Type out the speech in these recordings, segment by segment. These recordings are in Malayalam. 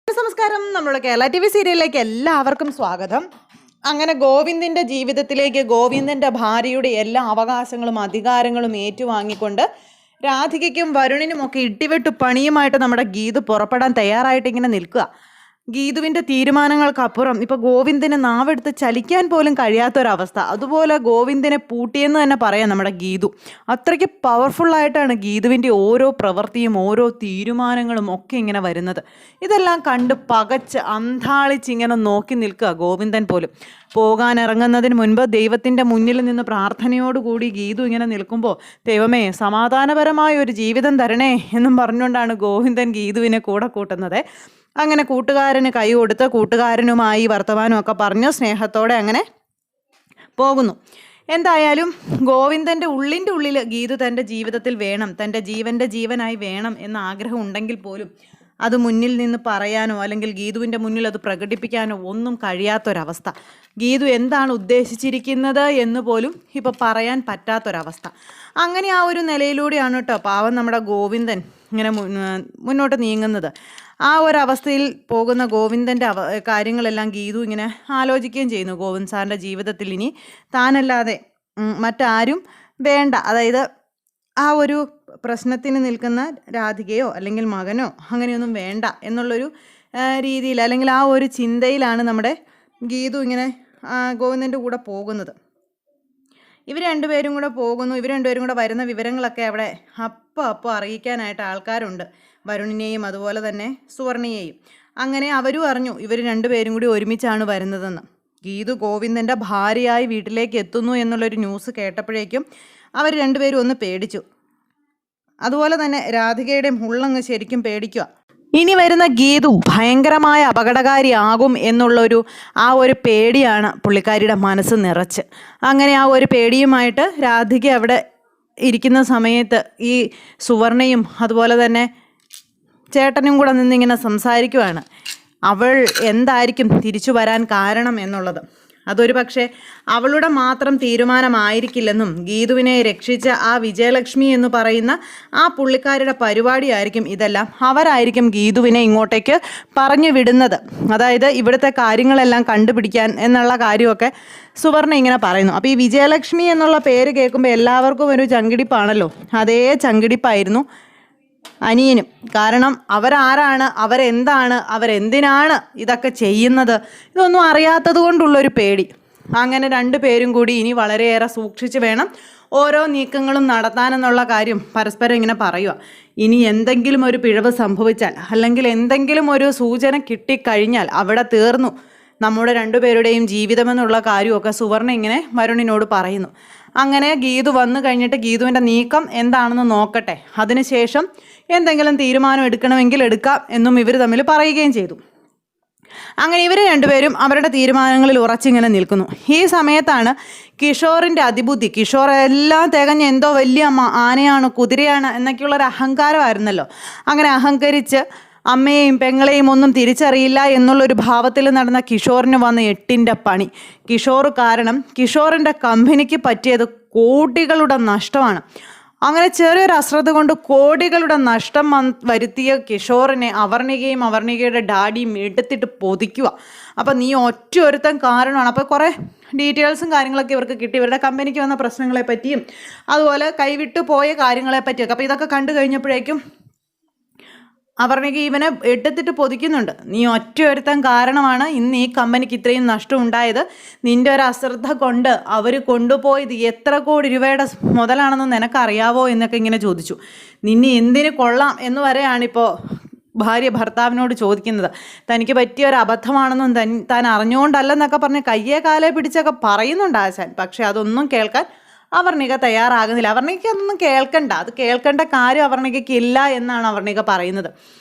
നമസ്കാരം. നമ്മുടെ കേരള ടി വി സീരിയലിലേക്ക് എല്ലാവർക്കും സ്വാഗതം. അങ്ങനെ ഗോവിന്ദൻ്റെ ജീവിതത്തിലേക്ക് ഗോവിന്ദൻ്റെ ഭാര്യയുടെ എല്ലാ അവകാശങ്ങളും അധികാരങ്ങളും ഏറ്റുവാങ്ങിക്കൊണ്ട് രാധികയ്ക്കും വരുണിനുമൊക്കെ ഇട്ടിവെട്ടു പണിയുമായിട്ട് നമ്മുടെ ഗീതു പുറപ്പെടാൻ തയ്യാറായിട്ട് ഇങ്ങനെ നിൽക്കുക. ഗീതുവിൻ്റെ തീരുമാനങ്ങൾക്കപ്പുറം ഇപ്പോൾ ഗോവിന്ദന് നാവെടുത്ത് ചലിക്കാൻ പോലും കഴിയാത്തൊരവസ്ഥ. അതുപോലെ ഗോവിന്ദനെ പൂട്ടിയെന്ന് തന്നെ പറയാം നമ്മുടെ ഗീതു. അത്രയ്ക്ക് പവർഫുള്ളായിട്ടാണ് ഗീതുവിൻ്റെ ഓരോ പ്രവൃത്തിയും ഓരോ തീരുമാനങ്ങളും ഒക്കെ ഇങ്ങനെ വരുന്നത്. ഇതെല്ലാം കണ്ട് പകച്ച് അന്താളിച്ചിങ്ങനെ നോക്കി നിൽക്കുക ഗോവിന്ദൻ പോലും. പോകാനിറങ്ങുന്നതിന് മുൻപ് ദൈവത്തിൻ്റെ മുന്നിൽ നിന്ന് പ്രാർത്ഥനയോടുകൂടി ഗീതു ഇങ്ങനെ നിൽക്കുമ്പോൾ, ദൈവമേ സമാധാനപരമായ ഒരു ജീവിതം തരണേ എന്നും പറഞ്ഞുകൊണ്ടാണ് ഗോവിന്ദൻ ഗീതുവിനെ കൂടെ കൂട്ടുന്നത്. അങ്ങനെ കൂട്ടുകാരന് കൈ കൊടുത്ത് കൂട്ടുകാരനുമായി വർത്തമാനമൊക്കെ പറഞ്ഞ് സ്നേഹത്തോടെ അങ്ങനെ പോകുന്നു. എന്തായാലും ഗോവിന്ദൻ്റെ ഉള്ളിൻ്റെ ഉള്ളിൽ ഗീതു തൻ്റെ ജീവിതത്തിൽ വേണം, തൻ്റെ ജീവൻ്റെ ജീവനായി വേണം എന്ന ആഗ്രഹം ഉണ്ടെങ്കിൽ പോലും അത് മുന്നിൽ നിന്ന് പറയാനോ അല്ലെങ്കിൽ ഗീതുവിൻ്റെ മുന്നിൽ അത് പ്രകടിപ്പിക്കാനോ ഒന്നും കഴിയാത്തൊരവസ്ഥ. ഗീതു എന്താണ് ഉദ്ദേശിച്ചിരിക്കുന്നത് എന്ന് പോലും ഇപ്പോൾ പറയാൻ പറ്റാത്തൊരവസ്ഥ. അങ്ങനെ ആ ഒരു നിലയിലൂടെയാണ് കേട്ടോ പാവം നമ്മുടെ ഗോവിന്ദൻ ഇങ്ങനെ മുന്നോട്ട് നീങ്ങുന്നത്. ആ ഒരവസ്ഥയിൽ പോകുന്ന ഗോവിന്ദൻ്റെ കാര്യങ്ങളെല്ലാം ഗീതു ഇങ്ങനെ ആലോചിക്കുകയും ചെയ്യുന്നു. ഗോവിന്ദ് സാറിൻ്റെ ജീവിതത്തിൽ ഇനി താനല്ലാതെ മറ്റാരും വേണ്ട, അതായത് ആ ഒരു പ്രശ്നത്തിന് നിൽക്കുന്ന രാധികയോ അല്ലെങ്കിൽ മകനോ അങ്ങനെയൊന്നും വേണ്ട എന്നുള്ളൊരു രീതിയിൽ അല്ലെങ്കിൽ ആ ഒരു ചിന്തയിലാണ് നമ്മുടെ ഗീതു ഇങ്ങനെ ഗോവിന്ദൻ്റെ കൂടെ പോകുന്നത്. ഇവർ രണ്ടുപേരും കൂടെ പോകുന്നു. ഇവർ രണ്ടുപേരും കൂടെ വരുന്ന വിവരങ്ങളൊക്കെ അവിടെ അപ്പോൾ അറിയിക്കാനായിട്ട് ആൾക്കാരുണ്ട്, വരുണിനെയും അതുപോലെ തന്നെ സുവർണയെയും. അങ്ങനെ അവരും അറിഞ്ഞു ഇവർ രണ്ടുപേരും കൂടി ഒരുമിച്ചാണ് വരുന്നതെന്ന്. ഗീതു ഗോവിന്ദൻ്റെ ഭാര്യയായി വീട്ടിലേക്ക് എത്തുന്നു എന്നുള്ളൊരു ന്യൂസ് കേട്ടപ്പോഴേക്കും അവർ രണ്ടുപേരും ഒന്ന് പേടിച്ചു. അതുപോലെ തന്നെ രാധികയുടെയും ഉള്ളങ്ങ് ശരിക്കും പേടിക്കുക. ഇനി വരുന്ന ഗീതു ഭയങ്കരമായ അപകടകാരിയാകും എന്നുള്ളൊരു ആ ഒരു പേടിയാണ് പുള്ളിക്കാരിയുടെ മനസ്സ് നിറച്ച്. അങ്ങനെ ആ ഒരു പേടിയുമായിട്ട് രാധിക അവിടെ ഇരിക്കുന്ന സമയത്ത് ഈ സുവർണയും അതുപോലെ തന്നെ ചേട്ടനും കൂടെ നിന്നിങ്ങനെ സംസാരിക്കുവാണ്. അവൾ എന്തായിരിക്കും തിരിച്ചു വരാൻ കാരണം എന്നുള്ളത്. അതൊരു പക്ഷേ അവളുടെ മാത്രം തീരുമാനമായിരിക്കില്ലെന്നും ഗീതുവിനെ രക്ഷിച്ച ആ വിജയലക്ഷ്മി എന്ന് പറയുന്ന ആ പുള്ളിക്കാരുടെ പരിപാടിയായിരിക്കും ഇതെല്ലാം. അവരായിരിക്കും ഗീതുവിനെ ഇങ്ങോട്ടേക്ക് പറഞ്ഞു വിടുന്നത്, അതായത് ഇവിടുത്തെ കാര്യങ്ങളെല്ലാം കണ്ടുപിടിക്കാൻ എന്നുള്ള കാര്യമൊക്കെ സുവർണ ഇങ്ങനെ പറയുന്നു. അപ്പോൾ ഈ വിജയലക്ഷ്മി എന്നുള്ള പേര് കേൾക്കുമ്പോൾ എല്ലാവർക്കും ഒരു ചങ്കിടിപ്പാണല്ലോ. അതേ ചങ്കിടിപ്പായിരുന്നു അനിയനും. കാരണം അവരാരാണ്, അവരെന്താണ്, അവരെന്തിനാണ് ഇതൊക്കെ ചെയ്യുന്നത്, ഇതൊന്നും അറിയാത്തത് കൊണ്ടുള്ളൊരു പേടി. അങ്ങനെ രണ്ടു പേരും കൂടി ഇനി വളരെയേറെ സൂക്ഷിച്ച് വേണം ഓരോ നീക്കങ്ങളും നടത്താനെന്നുള്ള കാര്യം പരസ്പരം ഇങ്ങനെ പറയുക. ഇനി എന്തെങ്കിലും ഒരു പിഴവ് സംഭവിച്ചാൽ അല്ലെങ്കിൽ എന്തെങ്കിലും ഒരു സൂചന കിട്ടിക്കഴിഞ്ഞാൽ അവിടെ തീർന്നു നമ്മുടെ രണ്ടുപേരുടെയും ജീവിതമെന്നുള്ള കാര്യമൊക്കെ സുവർണ ഇങ്ങനെ വരുണിനോട് പറയുന്നു. അങ്ങനെ ഗീതു വന്നു കഴിഞ്ഞിട്ട് ഗീതുവിൻ്റെ നീക്കം എന്താണെന്ന് നോക്കട്ടെ, അതിനുശേഷം എന്തെങ്കിലും തീരുമാനം എടുക്കണമെങ്കിൽ എടുക്കാം എന്നും ഇവർ തമ്മിൽ പറയുകയും ചെയ്തു. അങ്ങനെ ഇവർ രണ്ടുപേരും അവരുടെ തീരുമാനങ്ങളിൽ ഉറച്ചിങ്ങനെ നിൽക്കുന്നു. ഈ സമയത്താണ് കിഷോറിൻ്റെ അതിബുദ്ധി. കിഷോർ എല്ലാം തികഞ്ഞ എന്തോ വലിയ ആനയാണ് കുതിരയാണ് എന്നൊക്കെയുള്ളൊരു അഹങ്കാരമായിരുന്നല്ലോ. അങ്ങനെ അഹങ്കരിച്ച് അമ്മയെയും പെങ്ങളെയും ഒന്നും തിരിച്ചറിയില്ല എന്നുള്ളൊരു ഭാവത്തിൽ നടന്ന കിഷോറിന് വന്ന എട്ടിൻ്റെ പണി. കിഷോർ കാരണം കിഷോറിൻ്റെ കമ്പനിക്ക് പറ്റിയത് കോടികളുടെ നഷ്ടമാണ്. അങ്ങനെ ചെറിയൊരു അശ്രദ്ധ കൊണ്ട് കോടികളുടെ നഷ്ടം വരുത്തിയ കിഷോറിനെ അവർണികയും അവർണികയുടെ ഡാഡിയും എടുത്തിട്ട് പൊതിക്കുക. അപ്പം നീ ഒറ്റ ഒരുത്തൻ കാരണമാണ്. അപ്പോൾ കുറേ ഡീറ്റെയിൽസും കാര്യങ്ങളൊക്കെ ഇവർക്ക് കിട്ടി, ഇവരുടെ കമ്പനിക്ക് വന്ന പ്രശ്നങ്ങളെ പറ്റിയും അതുപോലെ കൈവിട്ടു പോയ കാര്യങ്ങളെ പറ്റിയൊക്കെ. അപ്പോൾ ഇതൊക്കെ കണ്ടു കഴിഞ്ഞപ്പോഴേക്കും അവർണിക ഇവനെ എടുത്തിട്ട് പൊതിക്കുന്നുണ്ട്. നീ ഒറ്റ ഒരുത്തൻ കാരണമാണ് ഇന്ന് ഈ കമ്പനിക്ക് ഇത്രയും നഷ്ടം ഉണ്ടായത്. നിൻ്റെ ഒരു അശ്രദ്ധ കൊണ്ട് അവർ കൊണ്ടുപോയത് എത്ര കോടി രൂപയുടെ മുതലാണെന്ന് നിനക്കറിയാവോ എന്നൊക്കെ ഇങ്ങനെ ചോദിച്ചു. നിന്നെ എന്തിന് കൊള്ളാം എന്ന് വരെയാണിപ്പോൾ ഭാര്യ ഭർത്താവിനോട് ചോദിക്കുന്നത്. തനിക്ക് പറ്റിയ ഒരു അബദ്ധമാണെന്നും താൻ അറിഞ്ഞുകൊണ്ടല്ലെന്നൊക്കെ പറഞ്ഞ് കയ്യെ കാലേ പിടിച്ചൊക്കെ പറയുന്നുണ്ട് ആശാൻ. പക്ഷെ അതൊന്നും കേൾക്കാൻ അവർണിക തയ്യാറാകുന്നില്ല. അവർണിക അതൊന്നും കേൾക്കണ്ട, അത് കേൾക്കേണ്ട കാര്യം അവർണികയ്ക്ക് ഇല്ല എന്നാണ് അവർണിക പറയുന്നത്.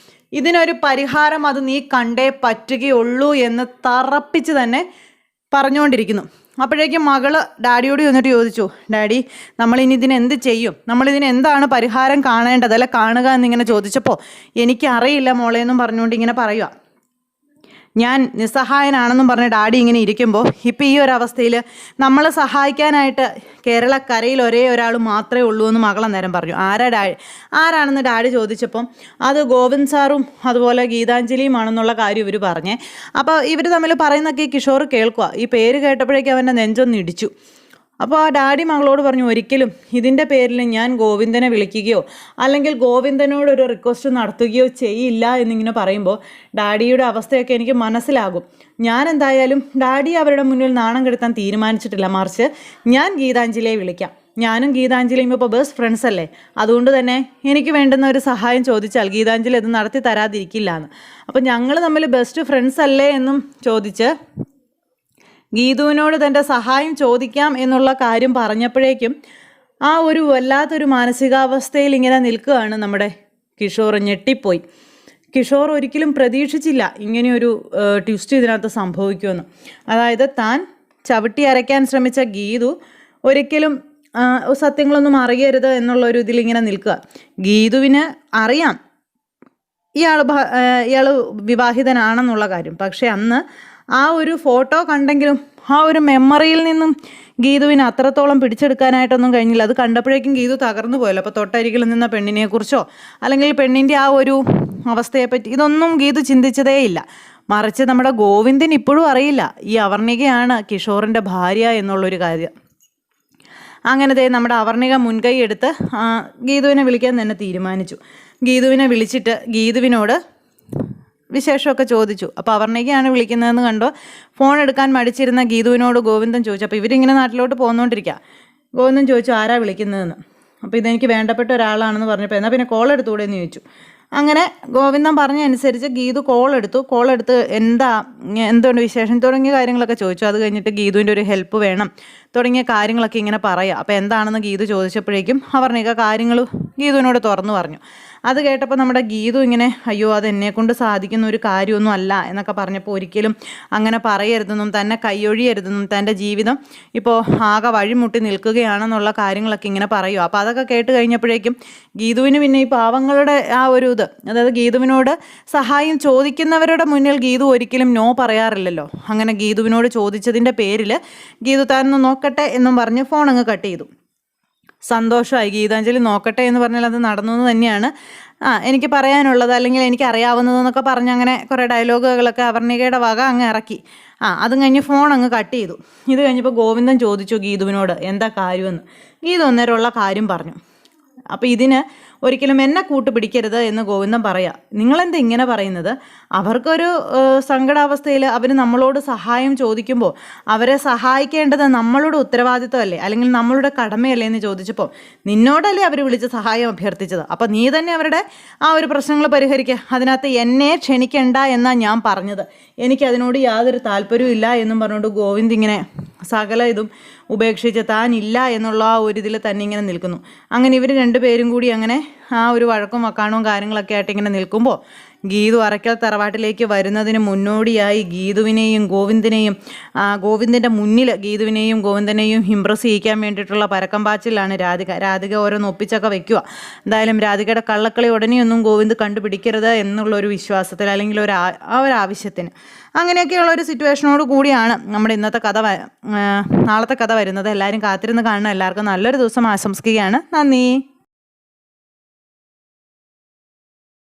ഇതിനൊരു പരിഹാരം അത് നീ കണ്ടേ പറ്റുകയുള്ളൂ എന്ന് തറപ്പിച്ച് തന്നെ പറഞ്ഞുകൊണ്ടിരിക്കുന്നു. അപ്പോഴേക്കും മകള് ഡാഡിയോട് ചെന്നിട്ട് ചോദിച്ചു, ഡാഡി നമ്മളിനി ഇതിനെന്ത് ചെയ്യും, നമ്മളിതിന് എന്താണ് പരിഹാരം കാണേണ്ടത് അല്ല കാണുക എന്നിങ്ങനെ ചോദിച്ചപ്പോൾ എനിക്കറിയില്ല മോളെ എന്നും പറഞ്ഞുകൊണ്ട് ഇങ്ങനെ പറയുക. ഞാൻ നിസ്സഹായനാണെന്നും പറഞ്ഞ് ഡാഡി ഇങ്ങനെ ഇരിക്കുമ്പോൾ ഇപ്പോൾ ഈ ഒരു അവസ്ഥയിൽ നമ്മൾ സഹായിക്കാനായിട്ട് കേരളക്കരയിൽ ഒരേ ഒരാൾ മാത്രമേ ഉള്ളൂ എന്ന് മകൾ അന്നേരം പറഞ്ഞു. ആരാണെന്ന് ഡാഡി ചോദിച്ചപ്പം അത് ഗോവിന്ദ് സാറും അതുപോലെ ഗീതാഞ്ജലിയുമാണെന്നുള്ള കാര്യം ഇവർ പറഞ്ഞേ. അപ്പോൾ ഇവർ തമ്മിൽ പറയുന്നൊക്കെ ഈ കിഷോർ കേൾക്കുക. ഈ പേര് കേട്ടപ്പോഴേക്കും അവൻ്റെ നെഞ്ചൊന്ന് ഇടിച്ചു. അപ്പോൾ ആ ഡാഡി മകളോട് പറഞ്ഞു, ഒരിക്കലും ഇതിൻ്റെ പേരിൽ ഞാൻ ഗോവിന്ദനെ വിളിക്കുകയോ അല്ലെങ്കിൽ ഗോവിന്ദനോടൊരു റിക്വസ്റ്റ് നടത്തുകയോ ചെയ്യില്ല എന്നിങ്ങനെ പറയുമ്പോൾ ഡാഡിയുടെ അവസ്ഥയൊക്കെ എനിക്ക് മനസ്സിലാകും. ഞാൻ എന്തായാലും ഡാഡി അവരുടെ മുന്നിൽ നാണം കെടുത്താൻ തീരുമാനിച്ചിട്ടില്ല. മറിച്ച് ഞാൻ ഗീതാഞ്ജലിയെ വിളിക്കാം. ഞാനും ഗീതാഞ്ജലിയും ഇപ്പോൾ ബെസ്റ്റ് ഫ്രണ്ട്സ് അല്ലേ. അതുകൊണ്ട് തന്നെ എനിക്ക് വേണ്ടുന്ന ഒരു സഹായം ചോദിച്ചാൽ ഗീതാഞ്ജലി അത് നടത്തി തരാതിരിക്കില്ല എന്ന്. അപ്പോൾ ഞങ്ങൾ തമ്മിൽ ബെസ്റ്റ് ഫ്രണ്ട്സ് അല്ലേ എന്നും ചോദിച്ച് ഗീതുവിനോട് തൻ്റെ സഹായം ചോദിക്കാം എന്നുള്ള കാര്യം പറഞ്ഞപ്പോഴേക്കും ആ ഒരു വല്ലാത്തൊരു മാനസികാവസ്ഥയിൽ ഇങ്ങനെ നിൽക്കുകയാണ് നമ്മുടെ കിഷോർ. ഞെട്ടിപ്പോയി. കിഷോർ ഒരിക്കലും പ്രതീക്ഷിച്ചില്ല ഇങ്ങനെയൊരു ട്വിസ്റ്റ് ഇതിനകത്ത് സംഭവിക്കുമെന്ന്. അതായത് താൻ ചവിട്ടി അരയ്ക്കാൻ ശ്രമിച്ച ഗീതു ഒരിക്കലും സത്യങ്ങളൊന്നും അറിയരുത് എന്നുള്ളൊരു ഇതിലിങ്ങനെ നിൽക്കുക. ഗീതുവിന് അറിയാം ഇയാൾ വിവാഹിതനാണെന്നുള്ള കാര്യം. പക്ഷെ അന്ന് ആ ഒരു ഫോട്ടോ കണ്ടെങ്കിലും ആ ഒരു മെമ്മറിയിൽ നിന്നും ഗീതുവിന് അത്രത്തോളം പിടിച്ചെടുക്കാനായിട്ടൊന്നും കഴിഞ്ഞില്ല. അത് കണ്ടപ്പോഴേക്കും ഗീതു തകർന്നു പോയല്ലോ. അപ്പോൾ തൊട്ടരികിൽ നിന്ന പെണ്ണിനെക്കുറിച്ചോ അല്ലെങ്കിൽ പെണ്ണിൻ്റെ ആ ഒരു അവസ്ഥയെപ്പറ്റി ഇതൊന്നും ഗീതു ചിന്തിച്ചതേയില്ല. മറിച്ച് നമ്മുടെ ഗോവിന്ദൻ ഇപ്പോഴും അറിയില്ല ഈ അവർണികയാണ് കിഷോറിൻ്റെ ഭാര്യ എന്നുള്ളൊരു കാര്യം. അങ്ങനത്തെ നമ്മുടെ അവർണിക മുൻകൈ എടുത്ത് ഗീതുവിനെ വിളിക്കാൻ തന്നെ തീരുമാനിച്ചു. ഗീതുവിനെ വിളിച്ചിട്ട് ഗീതുവിനോട് വിശേഷമൊക്കെ ചോദിച്ചു. അപ്പോൾ അവർണികയാണ് വിളിക്കുന്നതെന്ന് കണ്ടോ ഫോൺ എടുക്കാൻ മടിച്ചിരുന്ന ഗീതുവിനോട് ഗോവിന്ദൻ ചോദിച്ചു. അപ്പോൾ ഇവരിങ്ങനെ നാട്ടിലോട്ട് പോന്നുകൊണ്ടിരിക്കുക. ഗോവിന്ദൻ ചോദിച്ചു, ആരാ വിളിക്കുന്നതെന്ന്. അപ്പോൾ ഇതെനിക്ക് വേണ്ടപ്പെട്ട ഒരാളാണെന്ന് പറഞ്ഞപ്പോൾ എന്നാൽ പിന്നെ കോൾ എടുത്തുകൂടെ എന്ന് ചോദിച്ചു. അങ്ങനെ ഗോവിന്ദൻ പറഞ്ഞ അനുസരിച്ച് ഗീതു കോൾ എടുത്ത് എന്തുകൊണ്ട് വിശേഷം തുടങ്ങിയ കാര്യങ്ങളൊക്കെ ചോദിച്ചു. അത് കഴിഞ്ഞിട്ട് ഗീതുവിൻ്റെ ഒരു ഹെൽപ്പ് വേണം തുടങ്ങിയ കാര്യങ്ങളൊക്കെ ഇങ്ങനെ പറയാം. അപ്പോൾ എന്താണെന്ന് ഗീതു ചോദിച്ചപ്പോഴേക്കും അവർണിക കാര്യങ്ങൾ ഗീതുവിനോട് തുറന്നു പറഞ്ഞു. അത് കേട്ടപ്പോൾ നമ്മുടെ ഗീതു ഇങ്ങനെ അയ്യോ അതെന്നെക്കൊണ്ട് സാധിക്കുന്ന ഒരു കാര്യമൊന്നും അല്ല എന്നൊക്കെ പറഞ്ഞപ്പോൾ ഒരിക്കലും അങ്ങനെ പറയരുതെന്നും തന്നെ കൈയൊഴിയരുതെന്നും തൻ്റെ ജീവിതം ഇപ്പോൾ ആകെ വഴിമുട്ടി നിൽക്കുകയാണെന്നുള്ള കാര്യങ്ങളൊക്കെ ഇങ്ങനെ പറയുക. അപ്പോൾ അതൊക്കെ കേട്ട് കഴിഞ്ഞപ്പോഴേക്കും ഗീതുവിന് പിന്നെ ഈ പാവങ്ങളുടെ ആ ഒരു അതായത് ഗീതുവിനോട് സഹായം ചോദിക്കുന്നവരുടെ മുന്നിൽ ഗീതു ഒരിക്കലും നോ പറയാറില്ലല്ലോ. അങ്ങനെ ഗീതുവിനോട് ചോദിച്ചതിൻ്റെ പേരിൽ ഗീതു താനൊന്ന് നോക്കട്ടെ എന്നും പറഞ്ഞ് ഫോൺ അങ്ങ് കട്ട് ചെയ്തു. സന്തോഷമായി. ഗീതാഞ്ജലി നോക്കട്ടെ എന്ന് പറഞ്ഞാൽ അത് നടന്നു എന്ന് തന്നെയാണ് എനിക്ക് പറയാനുള്ളത്, അല്ലെങ്കിൽ എനിക്ക് അറിയാവുന്നതെന്നൊക്കെ പറഞ്ഞ് അങ്ങനെ കുറേ ഡയലോഗുകളൊക്കെ അവർണികയുടെ വക അങ്ങ് ഇറക്കി. അതും കഴിഞ്ഞ് ഫോൺ അങ്ങ് കട്ട് ചെയ്തു. ഇത് കഴിഞ്ഞപ്പോൾ ഗോവിന്ദൻ ചോദിച്ചു ഗീതുവിനോട് എന്താ കാര്യമെന്ന്. ഗീതു അന്നേരമുള്ള കാര്യം പറഞ്ഞു. അപ്പോൾ ഇതിന് ഒരിക്കലും എന്നെ കൂട്ടുപിടിക്കരുത് എന്ന് ഗോവിന്ദൻ പറയാം. നിങ്ങളെന്താ ഇങ്ങനെ പറയുന്നത്? അവർക്കൊരു സങ്കടാവസ്ഥയിൽ അവർ നമ്മളോട് സഹായം ചോദിക്കുമ്പോൾ അവരെ സഹായിക്കേണ്ടത് നമ്മളുടെ ഉത്തരവാദിത്വമല്ലേ, അല്ലെങ്കിൽ നമ്മളുടെ കടമയല്ലേ എന്ന് ചോദിച്ചപ്പോൾ നിന്നോടല്ലേ അവർ വിളിച്ച് സഹായം അഭ്യർത്ഥിച്ചത്. അപ്പോൾ നീ തന്നെ അവരുടെ ആ ഒരു പ്രശ്നങ്ങൾ പരിഹരിക്കുക. അതിനകത്ത് എന്നെ ക്ഷണിക്കണ്ട എന്നാണ് ഞാൻ പറഞ്ഞത്. എനിക്കതിനോട് യാതൊരു താല്പര്യവും ഇല്ല എന്നും പറഞ്ഞുകൊണ്ട് ഗോവിന്ദ് ഇങ്ങനെ സകല ഇതും ഉപേക്ഷിച്ച് താനില്ല എന്നുള്ള ആ ഒരു ഇതിൽ തന്നെ ഇങ്ങനെ നിൽക്കുന്നു. അങ്ങനെ ഇവർ രണ്ടുപേരും കൂടി അങ്ങനെ ആ ഒരു വഴക്കും വക്കാണവും കാര്യങ്ങളൊക്കെ ആയിട്ട് ഇങ്ങനെ നിൽക്കുമ്പോൾ ഗീതു അറയ്ക്കൽ തറവാട്ടിലേക്ക് വരുന്നതിന് മുന്നോടിയായി ഗീതുവിനെയും ഗോവിന്ദൻ്റെ മുന്നിൽ ഗീതുവിനെയും ഗോവിന്ദനെയും ഇംപ്രസ് ചെയ്യിക്കാൻ വേണ്ടിയിട്ടുള്ള പരക്കം പാച്ചിലാണ് രാധിക ഓരോന്ന് ഒപ്പിച്ചൊക്കെ വെക്കുക. എന്തായാലും രാധികയുടെ കള്ളക്കളി ഉടനെയൊന്നും ഗോവിന്ദ് കണ്ടുപിടിക്കരുത് എന്നുള്ളൊരു വിശ്വാസത്തിൽ, അല്ലെങ്കിൽ ആ ഒരു ആവശ്യത്തിന് അങ്ങനെയൊക്കെയുള്ള ഒരു സിറ്റുവേഷനോട് കൂടിയാണ് നമ്മുടെ ഇന്നത്തെ നാളത്തെ കഥ വരുന്നത്. എല്ലാവരും കാത്തിരുന്ന് കാണണം. എല്ലാവർക്കും നല്ലൊരു ദിവസം ആശംസിക്കുകയാണ്. നന്ദി.